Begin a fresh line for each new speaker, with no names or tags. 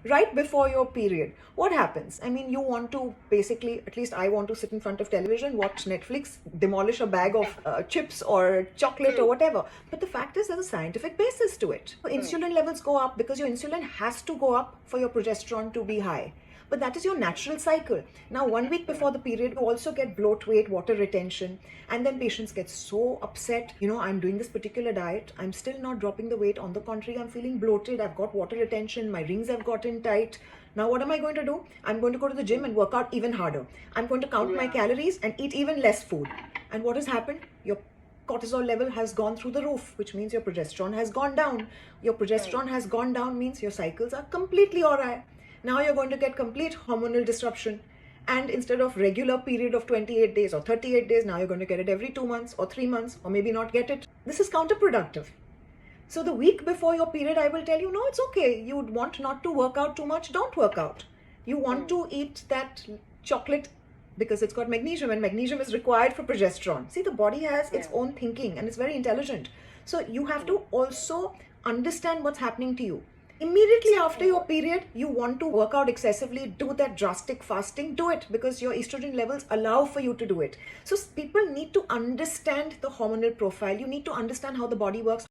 right before your period, what happens? I mean, you want to basically, at least I want to sit in front of television, watch Netflix, demolish a bag of chips or chocolate or whatever. But the fact is, there's a scientific basis to it. Insulin levels go up because your insulin has to go up for your progesterone to be high. But that is your natural cycle. Now, 1 week before the period, you also get bloat weight, water retention, and then patients get so upset. I'm doing this particular diet, I'm still not dropping the weight. On the contrary, I'm feeling bloated, I've got water retention, my rings have gotten tight. Now, what am I going to do? I'm going to go to the gym and work out even harder. I'm going to count my calories and eat even less food. And what has happened? Your cortisol level has gone through the roof, which means your progesterone has gone down. Your progesterone has gone down means your cycles are completely awry. Now you're going to get complete hormonal disruption. And instead of regular period of 28 days or 38 days, now you're going to get it every 2 months or 3 months, or maybe not get it. This is counterproductive. So the week before your period, I will tell you, no, it's okay. You want not to work out too much, don't work out. You want to eat that chocolate because it's got magnesium, and magnesium is required for progesterone. See, the body has its own thinking and it's very intelligent. So you have to also understand what's happening to you. Immediately after your period, you want to work out excessively, do that drastic fasting, do it, because your estrogen levels allow for you to do it. So people need to understand the hormonal profile. You need to understand how the body works.